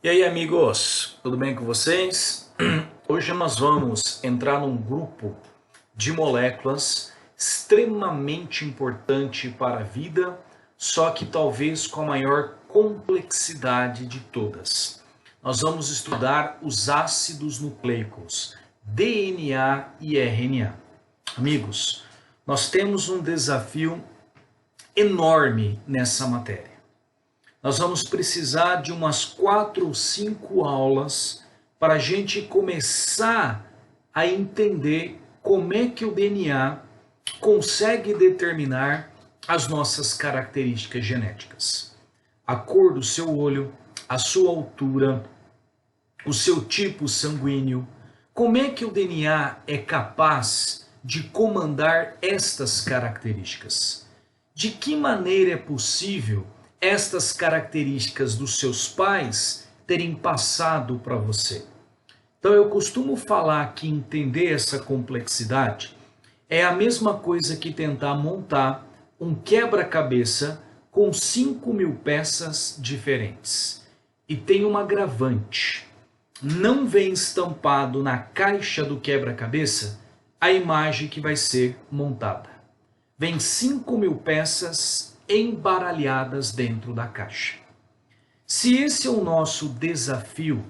E aí, amigos, tudo bem com vocês? Hoje nós vamos entrar num grupo de moléculas extremamente importante para a vida, só que talvez com a maior complexidade de todas. Nós vamos estudar os ácidos nucleicos, DNA e RNA. Amigos, nós temos um desafio enorme nessa matéria. Nós vamos precisar de umas 4 ou 5 aulas para a gente começar a entender como é que o DNA consegue determinar as nossas características genéticas. A cor do seu olho, a sua altura, o seu tipo sanguíneo. Como é que o DNA é capaz de comandar estas características? De que maneira é possível estas características dos seus pais terem passado para você? Então eu costumo falar que entender essa complexidade é a mesma coisa que tentar montar um quebra-cabeça com 5.000 peças diferentes. E tem um agravante: não vem estampado na caixa do quebra-cabeça a imagem que vai ser montada. Vem 5.000 peças embaralhadas dentro da caixa. Se esse é o nosso desafio,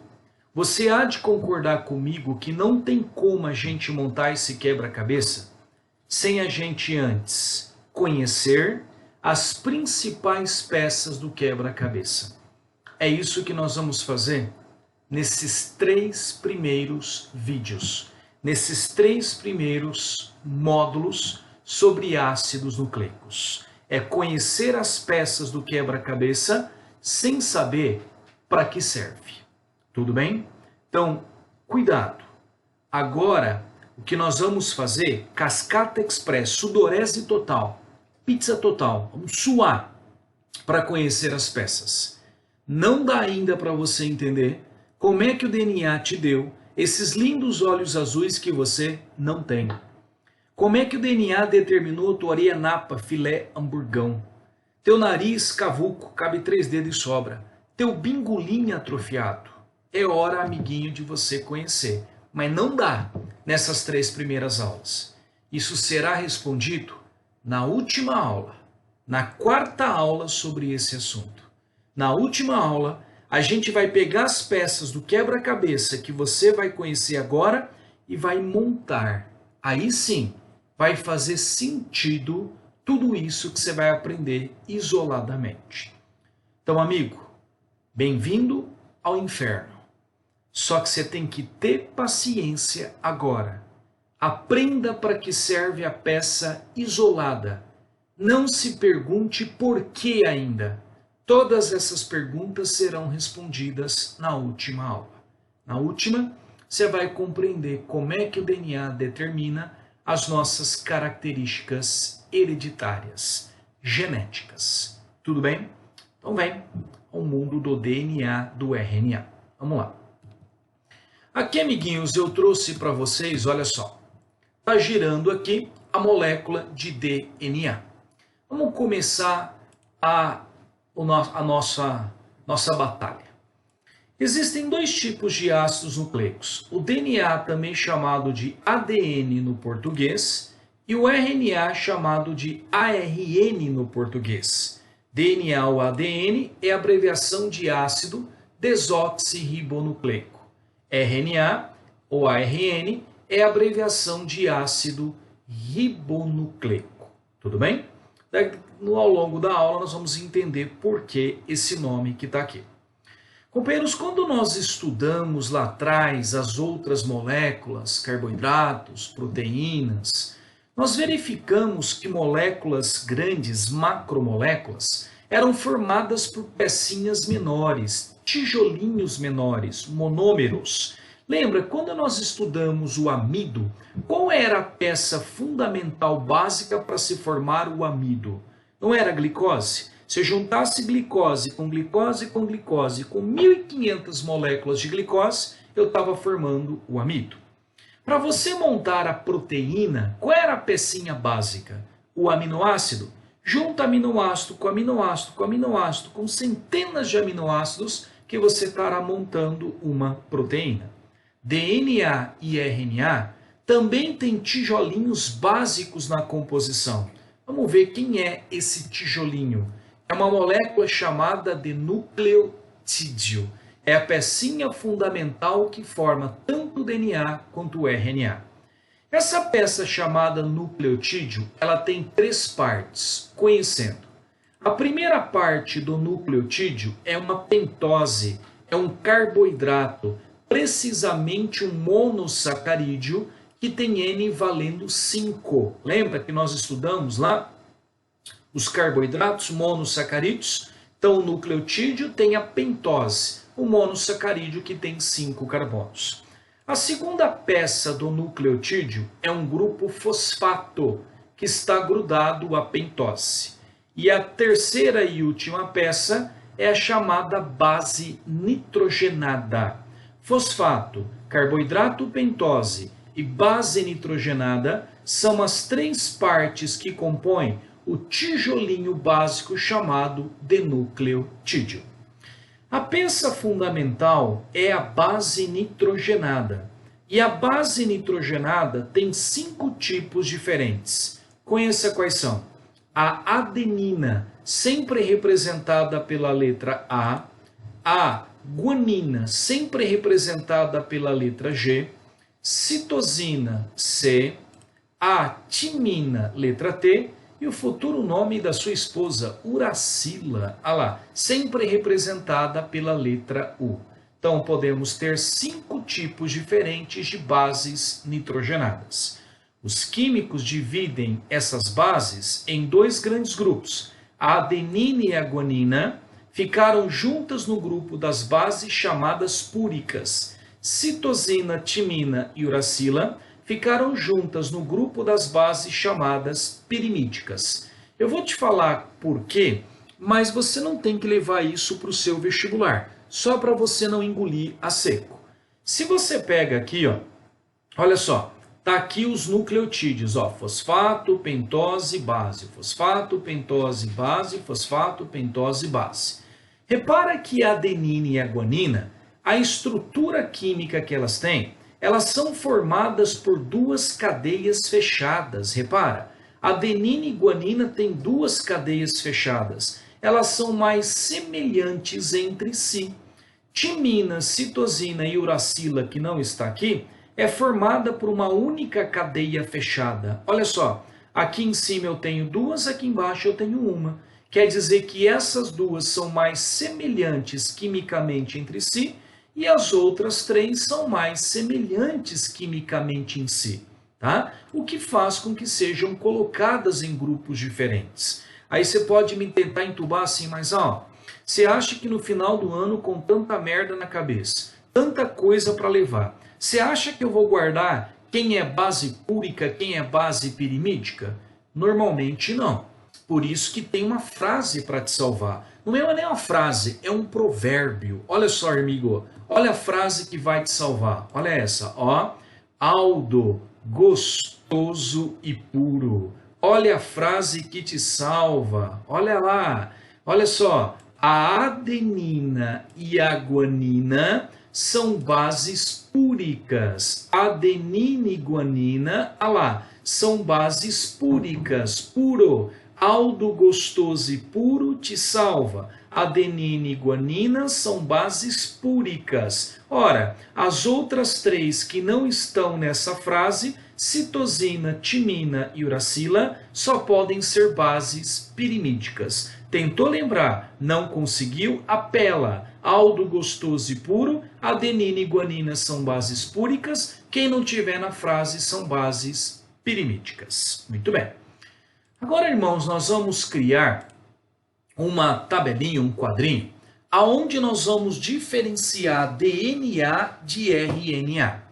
você há de concordar comigo que não tem como a gente montar esse quebra-cabeça sem a gente antes conhecer as principais peças do quebra-cabeça. É isso que nós vamos fazer nesses 3 primeiros vídeos, nesses 3 primeiros módulos sobre ácidos nucleicos. É conhecer as peças do quebra-cabeça sem saber para que serve. Tudo bem? Então, cuidado. Agora, o que nós vamos fazer, cascata express, sudorese total, pizza total, vamos suar para conhecer as peças. Não dá ainda para você entender como é que o DNA te deu esses lindos olhos azuis que você não tem. Como é que o DNA determinou tua orelha napa, filé, hamburgão? Teu nariz cavuco, cabe 3 dedos e sobra. Teu bingolim atrofiado. É hora, amiguinho, de você conhecer. Mas não dá nessas 3 primeiras aulas. Isso será respondido na última aula, na 4ª aula sobre esse assunto. Na última aula, a gente vai pegar as peças do quebra-cabeça que você vai conhecer agora e vai montar. Aí sim, vai fazer sentido tudo isso que você vai aprender isoladamente. Então, amigo, bem-vindo ao inferno. Só que você tem que ter paciência agora. Aprenda para que serve a peça isolada. Não se pergunte por que ainda. Todas essas perguntas serão respondidas na última aula. Na última, você vai compreender como é que o DNA determina as nossas características hereditárias, genéticas. Tudo bem? Então vem ao mundo do DNA, do RNA. Vamos lá. Aqui, amiguinhos, eu trouxe para vocês, olha só. Está girando aqui a molécula de DNA. Vamos começar a nossa batalha. Existem 2 tipos de ácidos nucleicos, o DNA, também chamado de ADN no português, e o RNA, chamado de ARN no português. DNA ou ADN é a abreviação de ácido desoxirribonucleico. RNA ou ARN é a abreviação de ácido ribonucleico. Tudo bem? Ao longo da aula nós vamos entender por que esse nome que está aqui. Companheiros, quando nós estudamos lá atrás as outras moléculas, carboidratos, proteínas, nós verificamos que moléculas grandes, macromoléculas, eram formadas por pecinhas menores, tijolinhos menores, monômeros. Lembra, quando nós estudamos o amido, qual era a peça fundamental básica para se formar o amido? Não era a glicose? Se eu juntasse glicose com glicose com glicose com 1.500 moléculas de glicose, eu estava formando o amido. Para você montar a proteína, qual era a pecinha básica? O aminoácido. Junta aminoácido com aminoácido com aminoácido com centenas de aminoácidos que você estará montando uma proteína. DNA e RNA também têm tijolinhos básicos na composição. Vamos ver quem é esse tijolinho. É uma molécula chamada de nucleotídeo. É a pecinha fundamental que forma tanto o DNA quanto o RNA. Essa peça chamada nucleotídeo, ela tem 3 partes, conhecendo. A primeira parte do nucleotídeo é uma pentose, é um carboidrato, precisamente um monossacarídeo, que tem N valendo 5. Lembra que nós estudamos lá os carboidratos monossacarídeos? Então o nucleotídeo tem a pentose, o monossacarídeo que tem 5 carbonos. A segunda peça do nucleotídeo é um grupo fosfato, que está grudado à pentose. E a terceira e última peça é a chamada base nitrogenada. Fosfato, carboidrato pentose e base nitrogenada são as 3 partes que compõem o tijolinho básico chamado de nucleotídeo. A peça fundamental é a base nitrogenada. E a base nitrogenada tem 5 tipos diferentes. Conheça quais são. A adenina, sempre representada pela letra A guanina, sempre representada pela letra G, citosina, C, a timina, letra T, e o futuro nome da sua esposa, uracila, sempre representada pela letra U. Então, podemos ter 5 tipos diferentes de bases nitrogenadas. Os químicos dividem essas bases em 2 grandes grupos. A adenina e a guanina ficaram juntas no grupo das bases chamadas púricas. Citosina, timina e uracila ficaram juntas no grupo das bases chamadas pirimídicas. Eu vou te falar por quê, mas você não tem que levar isso para o seu vestibular, só para você não engolir a seco. Se você pega aqui, olha só, tá aqui os nucleotídeos, fosfato, pentose, base, fosfato, pentose, base, fosfato, pentose, base. Repara que a adenina e a guanina, a estrutura química que elas têm, elas são formadas por 2 cadeias fechadas. Repara, adenina e guanina têm 2 cadeias fechadas. Elas são mais semelhantes entre si. Timina, citosina e uracila, que não está aqui, é formada por uma única cadeia fechada. Olha só, aqui em cima eu tenho 2, aqui embaixo eu tenho 1. Quer dizer que essas 2 são mais semelhantes quimicamente entre si e as outras 3 são mais semelhantes quimicamente em si, tá? O que faz com que sejam colocadas em grupos diferentes. Aí você pode me tentar entubar assim, mas você acha que no final do ano, com tanta merda na cabeça, tanta coisa para levar, você acha que eu vou guardar quem é base púrica, quem é base pirimídica? Normalmente não. Por isso que tem uma frase para te salvar. Não é nem uma frase, é um provérbio. Olha só, amigo, olha a frase que vai te salvar. Olha essa, Aldo, gostoso e puro. Olha a frase que te salva. Olha lá, olha só. A adenina e a guanina são bases púricas. Adenina e guanina, são bases púricas, puro. Aldo gostoso e puro te salva. Adenina e guanina são bases púricas. Ora, as outras 3 que não estão nessa frase, citosina, timina e uracila, só podem ser bases pirimídicas. Tentou lembrar, não conseguiu, apela. Aldo gostoso e puro, adenina e guanina são bases púricas. Quem não tiver na frase são bases pirimídicas. Muito bem. Agora, irmãos, nós vamos criar uma tabelinha, um quadrinho, aonde nós vamos diferenciar DNA de RNA.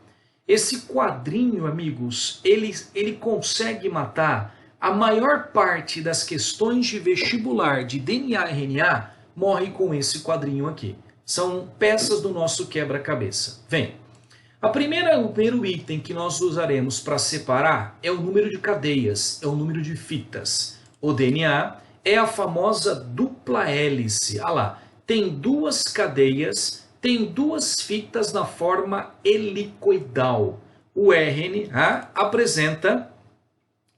Esse quadrinho, amigos, ele consegue matar a maior parte das questões de vestibular de DNA e RNA, morre com esse quadrinho aqui. São peças do nosso quebra-cabeça. Vem. O primeiro item que nós usaremos para separar é o número de cadeias, é o número de fitas. O DNA é a famosa dupla hélice. tem duas cadeias, tem duas fitas na forma helicoidal. O RNA apresenta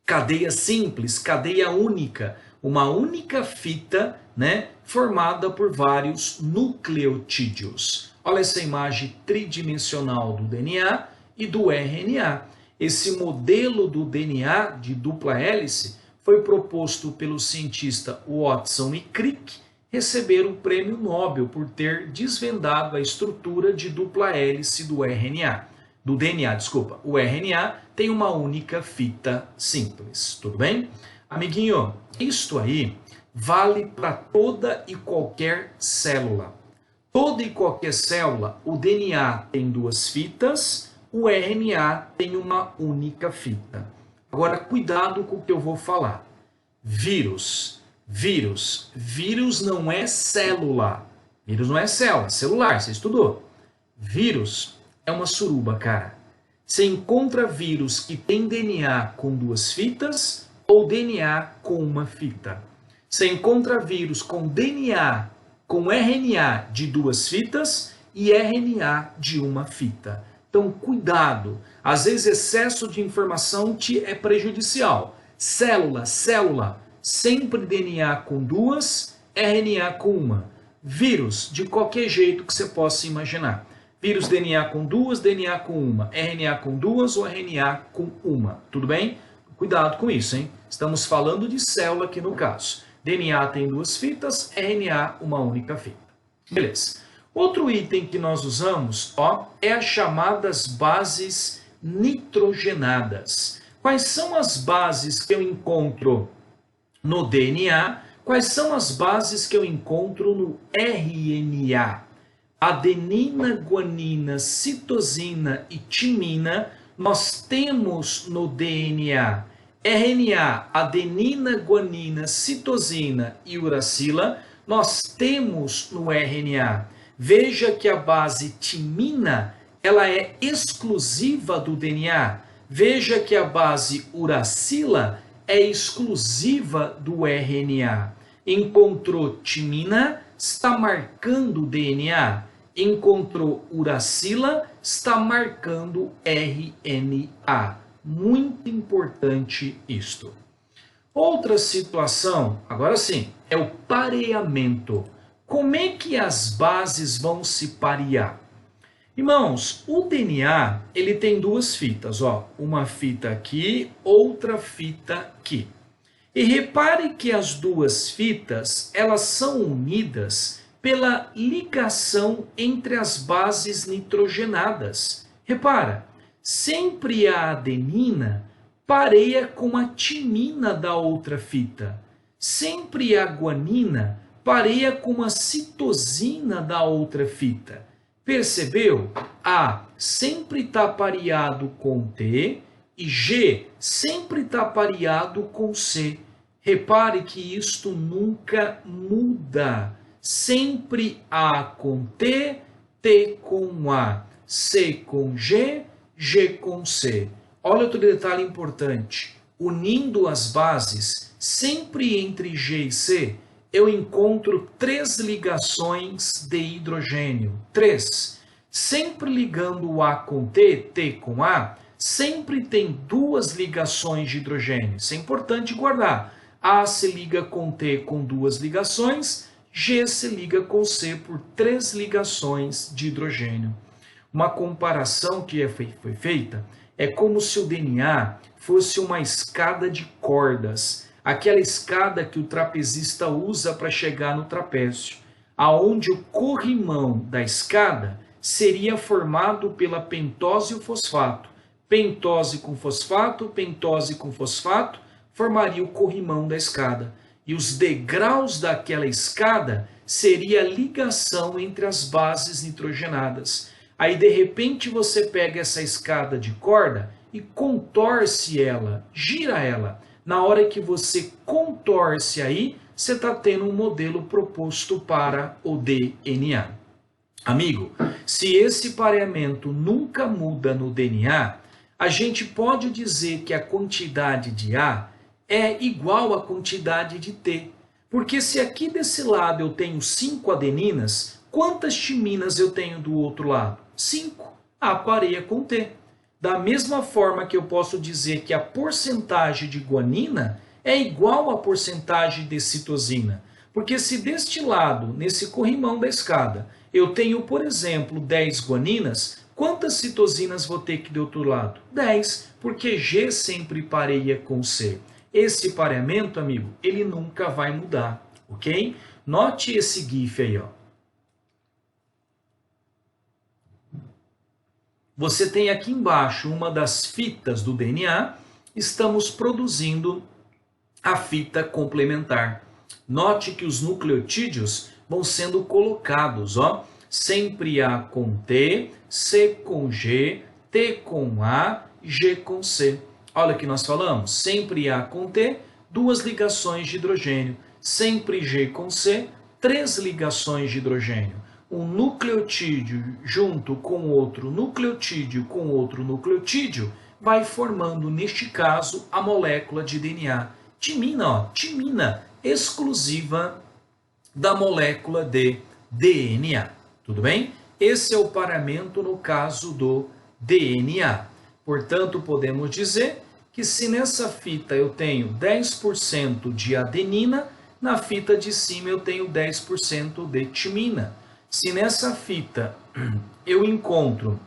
cadeia simples, cadeia única, uma única fita, né, formada por vários nucleotídeos. Olha essa imagem tridimensional do DNA e do RNA. Esse modelo do DNA de dupla hélice foi proposto pelo cientista Watson e Crick, receberam o prêmio Nobel por ter desvendado a estrutura de dupla hélice do RNA. Do DNA, desculpa. O RNA tem uma única fita simples, tudo bem? Amiguinho, isto aí vale para toda e qualquer célula. Toda e qualquer célula, o DNA tem duas fitas, o RNA tem uma única fita. Agora, cuidado com o que eu vou falar. Vírus não é célula. Vírus não é célula, celular, você estudou. Vírus é uma suruba, cara. Você encontra vírus que tem DNA com duas fitas ou DNA com uma fita. Você encontra vírus com DNA, com RNA de duas fitas e RNA de uma fita. Então, cuidado. Às vezes, excesso de informação te é prejudicial. Célula, sempre DNA com duas, RNA com uma. Vírus, de qualquer jeito que você possa imaginar. Vírus DNA com duas, DNA com uma. RNA com duas ou RNA com uma. Tudo bem? Cuidado com isso, hein? Estamos falando de célula aqui no caso. DNA tem duas fitas, RNA uma única fita. Beleza. Outro item que nós usamos, ó, é as chamadas bases nitrogenadas. Quais são as bases que eu encontro no DNA? Quais são as bases que eu encontro no RNA? Adenina, guanina, citosina e timina nós temos no DNA. RNA, adenina, guanina, citosina e uracila, nós temos no RNA. Veja que a base timina, ela é exclusiva do DNA. Veja que a base uracila é exclusiva do RNA. Encontrou timina, está marcando o DNA. Encontrou uracila, está marcando RNA. Muito importante isto. Outra situação, agora sim, é o pareamento. Como é que as bases vão se parear? Irmãos, o DNA, ele tem duas fitas, ó, uma fita aqui, outra fita aqui. E repare que as duas fitas, elas são unidas pela ligação entre as bases nitrogenadas. Repara, sempre a adenina pareia com a timina da outra fita. Sempre a guanina pareia com a citosina da outra fita. Percebeu? A sempre está pareado com T e G sempre está pareado com C. Repare que isto nunca muda. Sempre A com T, T com A, C com G, G com C. Olha outro detalhe importante. Unindo as bases, sempre entre G e C, eu encontro 3 ligações de hidrogênio. 3. Sempre ligando o A com T, T com A, sempre tem 2 ligações de hidrogênio. Isso é importante guardar. A se liga com T com 2 ligações, G se liga com C por 3 ligações de hidrogênio. Uma comparação que foi feita é como se o DNA fosse uma escada de cordas, aquela escada que o trapezista usa para chegar no trapézio, aonde o corrimão da escada seria formado pela pentose e o fosfato. Pentose com fosfato formaria o corrimão da escada. E os degraus daquela escada seria a ligação entre as bases nitrogenadas. Aí, de repente, você pega essa escada de corda e contorce ela, gira ela. Na hora que você contorce aí, você está tendo um modelo proposto para o DNA. Amigo, se esse pareamento nunca muda no DNA, a gente pode dizer que a quantidade de A é igual à quantidade de T. Porque se aqui desse lado eu tenho 5 adeninas, quantas timinas eu tenho do outro lado? 5. A pareia com T. Da mesma forma que eu posso dizer que a porcentagem de guanina é igual à porcentagem de citosina. Porque se deste lado, nesse corrimão da escada, eu tenho, por exemplo, 10 guaninas, quantas citosinas vou ter que do outro lado? 10, porque G sempre pareia com C. Esse pareamento, amigo, ele nunca vai mudar, ok? Note esse GIF aí, ó. Você tem aqui embaixo uma das fitas do DNA, estamos produzindo a fita complementar. Note que os nucleotídeos vão sendo colocados, ó, sempre A com T, C com G, T com A, G com C. Olha o que nós falamos, sempre A com T, 2 ligações de hidrogênio, sempre G com C, 3 ligações de hidrogênio. Um nucleotídeo junto com outro nucleotídeo com outro nucleotídeo vai formando, neste caso, a molécula de DNA. Timina, ó, timina exclusiva da molécula de DNA. Tudo bem? Esse é o paramento no caso do DNA. Portanto, podemos dizer que se nessa fita eu tenho 10% de adenina, na fita de cima eu tenho 10% de timina. Se nessa fita eu encontro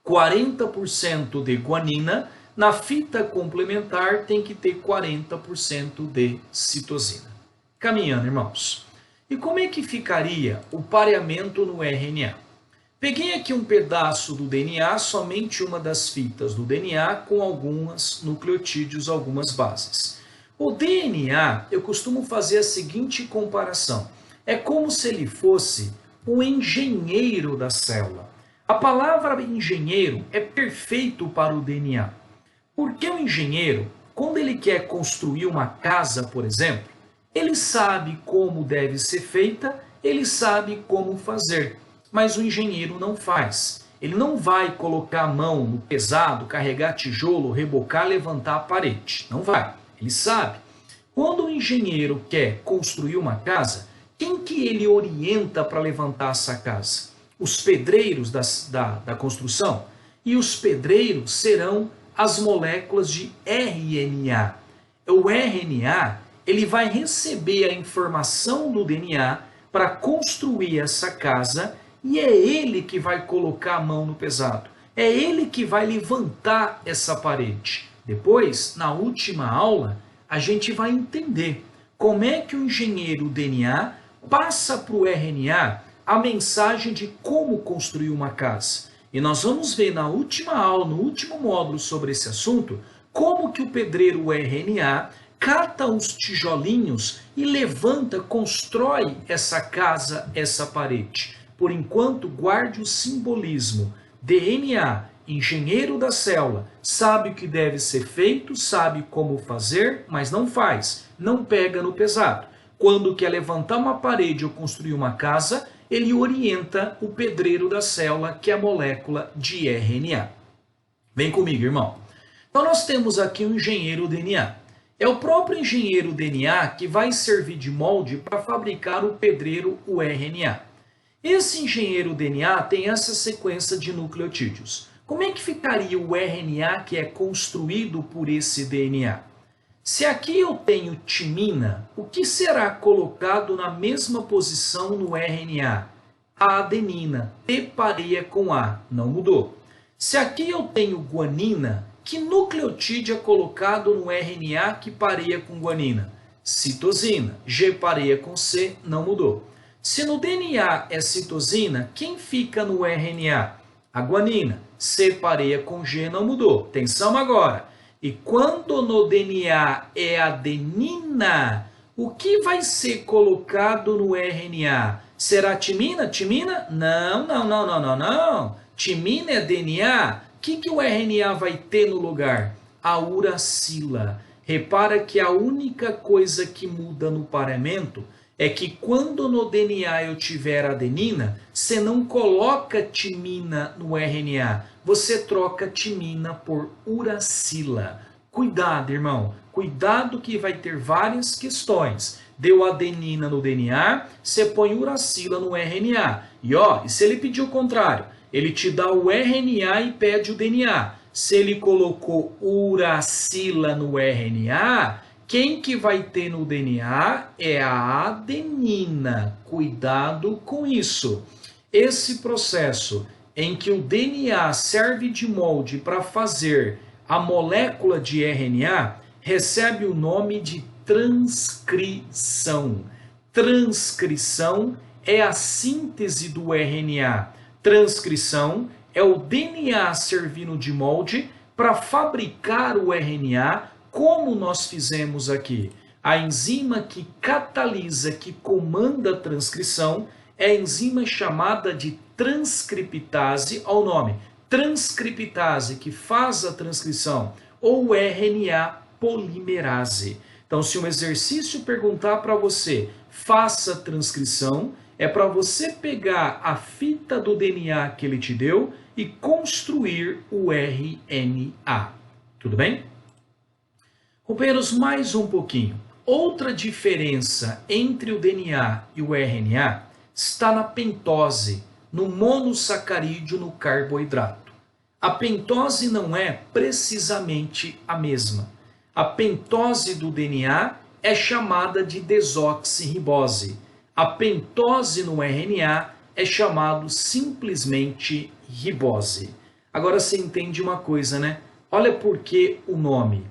40% de guanina, na fita complementar tem que ter 40% de citosina. Caminhando, irmãos. E como é que ficaria o pareamento no RNA? Peguei aqui um pedaço do DNA, somente uma das fitas do DNA, com alguns nucleotídeos, algumas bases. O DNA, eu costumo fazer a seguinte comparação. É como se ele fosse o engenheiro da célula. A palavra engenheiro é perfeito para o DNA. Porque o engenheiro, quando ele quer construir uma casa, por exemplo, ele sabe como deve ser feita, ele sabe como fazer. Mas o engenheiro não faz. Ele não vai colocar a mão no pesado, carregar tijolo, rebocar, levantar a parede. Não vai. Ele sabe. Quando o engenheiro quer construir uma casa, quem que ele orienta para levantar essa casa? Os pedreiros da construção? E os pedreiros serão as moléculas de RNA. O RNA, ele vai receber a informação do DNA para construir essa casa e é ele que vai colocar a mão no pesado. É ele que vai levantar essa parede. Depois, na última aula, a gente vai entender como é que o engenheiro DNA passa para o RNA a mensagem de como construir uma casa. E nós vamos ver na última aula, no último módulo sobre esse assunto, como que o pedreiro RNA cata os tijolinhos e levanta, constrói essa casa, essa parede. Por enquanto, guarde o simbolismo. DNA, engenheiro da célula, sabe o que deve ser feito, sabe como fazer, mas não faz, não pega no pesado. Quando quer levantar uma parede ou construir uma casa, ele orienta o pedreiro da célula, que é a molécula de RNA. Vem comigo, irmão. Então, nós temos aqui um engenheiro DNA. É o próprio engenheiro DNA que vai servir de molde para fabricar o pedreiro, o RNA. Esse engenheiro DNA tem essa sequência de nucleotídeos. Como é que ficaria o RNA que é construído por esse DNA? Se aqui eu tenho timina, o que será colocado na mesma posição no RNA? A adenina, T pareia com A, não mudou. Se aqui eu tenho guanina, que nucleotídeo é colocado no RNA que pareia com guanina? Citosina, G pareia com C, não mudou. Se no DNA é citosina, quem fica no RNA? A guanina, C pareia com G, não mudou. Atenção agora. E quando no DNA é adenina, o que vai ser colocado no RNA? Será timina? Timina? Não, não, não, não, não, não. Timina é DNA. O que o RNA vai ter no lugar? A uracila. Repara que a única coisa que muda no pareamento é que quando no DNA eu tiver adenina, você não coloca timina no RNA, você troca timina por uracila. Cuidado, irmão, cuidado que vai ter várias questões deu adenina no DNA, você põe uracila no RNA. E se ele pedir o contrário, ele te dá o RNA e pede o DNA. Se ele colocou uracila no RNA, quem que vai ter no DNA é a adenina. Cuidado com isso. Esse processo em que o DNA serve de molde para fazer a molécula de RNA recebe o nome de transcrição. Transcrição é a síntese do RNA. Transcrição é o DNA servindo de molde para fabricar o RNA, como nós fizemos aqui. A enzima que catalisa, que comanda a transcrição, é a enzima chamada de transcriptase, ao nome. Transcriptase, que faz a transcrição, ou RNA polimerase. Então, se um exercício perguntar para você, faça a transcrição, é para você pegar a fita do DNA que ele te deu e construir o RNA. Tudo bem? Companheiros, mais um pouquinho. Outra diferença entre o DNA e o RNA está na pentose, no monossacarídeo, no carboidrato. A pentose não é precisamente a mesma. A pentose do DNA é chamada de desoxirribose. A pentose no RNA é chamado simplesmente ribose. Agora você entende uma coisa, né? Olha por que o nome.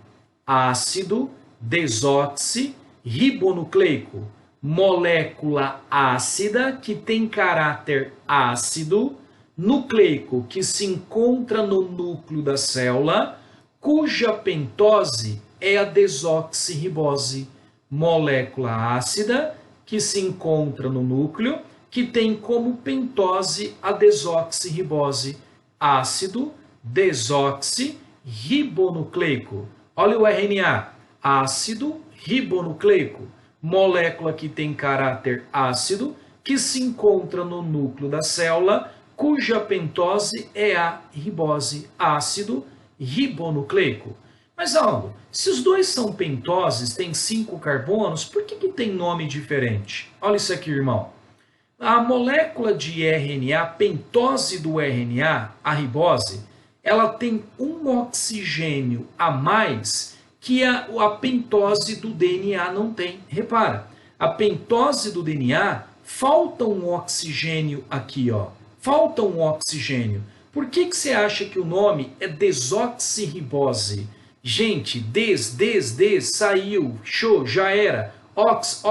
Ácido desoxirribonucleico. Molécula ácida que tem caráter ácido, nucleico que se encontra no núcleo da célula, cuja pentose é a desoxirribose. Molécula ácida que se encontra no núcleo, que tem como pentose a desoxirribose. Ácido desoxirribonucleico. Olha o RNA. Ácido ribonucleico. Molécula que tem caráter ácido, que se encontra no núcleo da célula, cuja pentose é a ribose. Ácido ribonucleico. Mas, Aldo, se os dois são pentoses, têm 5 carbonos, por que tem nome diferente? Olha isso aqui, irmão. A molécula de RNA, a pentose do RNA, a ribose, ela tem um oxigênio a mais que a pentose do DNA não tem. Repara, a pentose do DNA, falta um oxigênio aqui, ó. Falta um oxigênio. Por que você acha que o nome é desoxirribose? Gente, saiu, show, já era. Ox,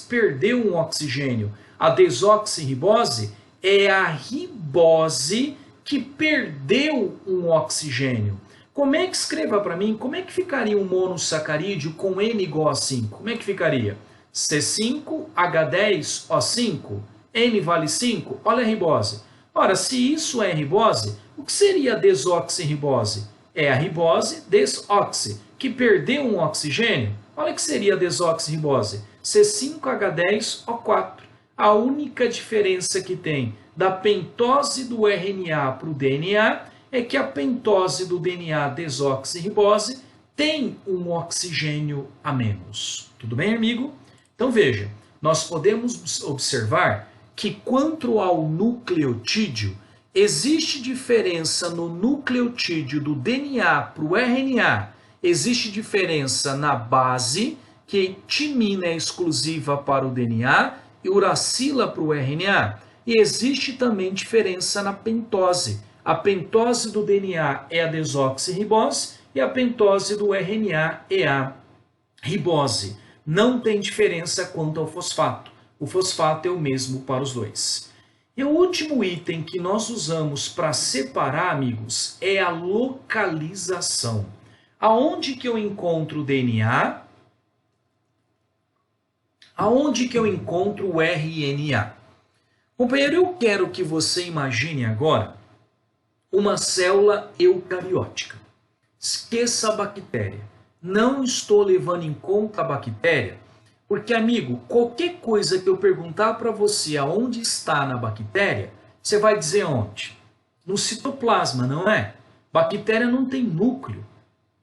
perdeu um oxigênio. A desoxirribose é a ribose que perdeu um oxigênio. Como é que, escreva para mim, como é que ficaria um monossacarídeo com N igual a 5? Como é que ficaria? C5H10O5, N vale 5, olha a ribose. Ora, se isso é ribose, o que seria a desoxirribose? É a ribose desoxi, que perdeu um oxigênio. Olha o que seria a desoxirribose. C5H10O4. A única diferença que tem da pentose do RNA para o DNA é que a pentose do DNA desoxirribose tem um oxigênio a menos. Tudo bem, amigo? Então veja, nós podemos observar que quanto ao nucleotídeo, existe diferença no nucleotídeo do DNA para o RNA, existe diferença na base, que timina é exclusiva para o DNA e uracila para o RNA. E existe também diferença na pentose. A pentose do DNA é a desoxirribose e a pentose do RNA é a ribose. Não tem diferença quanto ao fosfato. O fosfato é o mesmo para os dois. E o último item que nós usamos para separar, amigos, é a localização. Aonde que eu encontro o DNA? Aonde que eu encontro o RNA? Companheiro, eu quero que você imagine agora uma célula eucariótica. Esqueça a bactéria. Não estou levando em conta a bactéria, porque, amigo, qualquer coisa que eu perguntar para você aonde está na bactéria, você vai dizer onde? No citoplasma, não é? Bactéria não tem núcleo.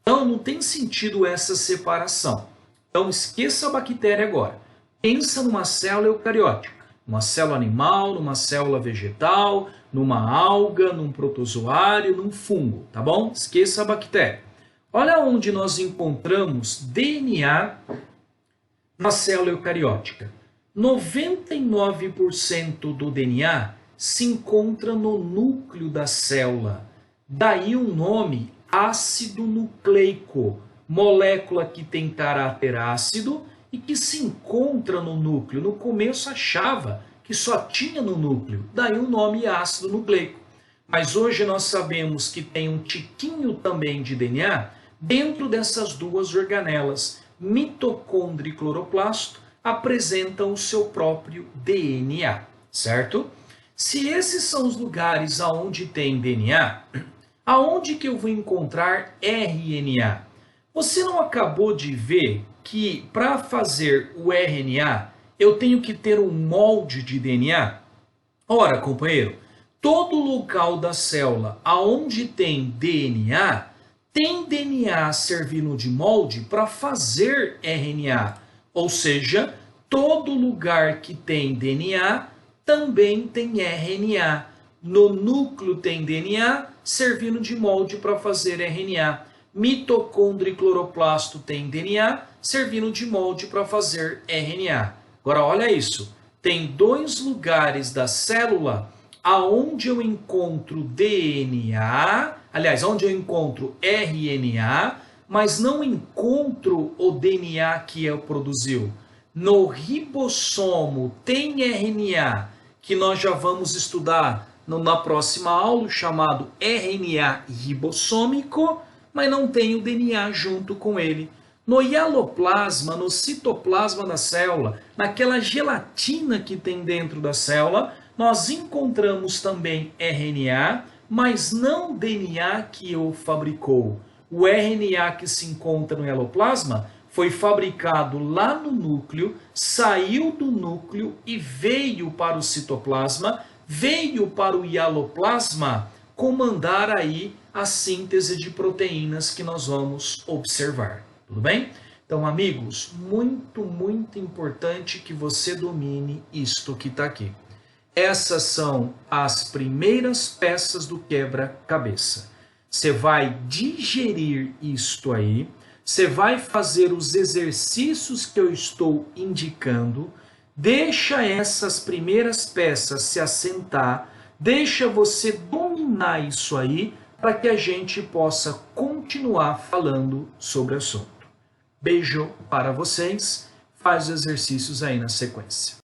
Então, não tem sentido essa separação. Então, esqueça a bactéria agora. Pensa numa célula eucariótica, uma célula animal, numa célula vegetal, numa alga, num protozoário, num fungo, tá bom? Esqueça a bactéria. Olha onde nós encontramos DNA na célula eucariótica. 99% do DNA se encontra no núcleo da célula. Daí o nome ácido nucleico, molécula que tem caráter ácido e que se encontra no núcleo. No começo achava que só tinha no núcleo, daí o nome ácido nucleico. Mas hoje nós sabemos que tem um tiquinho também de DNA dentro dessas duas organelas. Mitocôndria e cloroplasto apresentam o seu próprio DNA, certo? Se esses são os lugares aonde tem DNA, aonde que eu vou encontrar RNA? Você não acabou de ver que para fazer o RNA eu tenho que ter um molde de DNA? Ora, companheiro, todo local da célula aonde tem DNA servindo de molde para fazer RNA. Ou seja, todo lugar que tem DNA também tem RNA. No núcleo tem DNA servindo de molde para fazer RNA. Mitocôndria e cloroplasto tem DNA servindo de molde para fazer RNA. Agora olha isso, tem dois lugares da célula aonde eu encontro DNA, aliás, onde eu encontro RNA, mas não encontro o DNA que ele produziu. No ribossomo tem RNA, que nós já vamos estudar na próxima aula, chamado RNA ribossômico, mas não tem o DNA junto com ele. No hialoplasma, no citoplasma da célula, naquela gelatina que tem dentro da célula, nós encontramos também RNA, mas não DNA que o fabricou. O RNA que se encontra no hialoplasma foi fabricado lá no núcleo, saiu do núcleo e veio para o citoplasma, veio para o hialoplasma comandar aí a síntese de proteínas que nós vamos observar. Tudo bem? Então, amigos, muito importante que você domine isto que está aqui. Essas são as primeiras peças do quebra-cabeça. Você vai digerir isto aí, você vai fazer os exercícios que eu estou indicando, deixa essas primeiras peças se assentar, deixa você dominar isso aí, para que a gente possa continuar falando sobre o assunto. Beijo para vocês, faz os exercícios aí na sequência.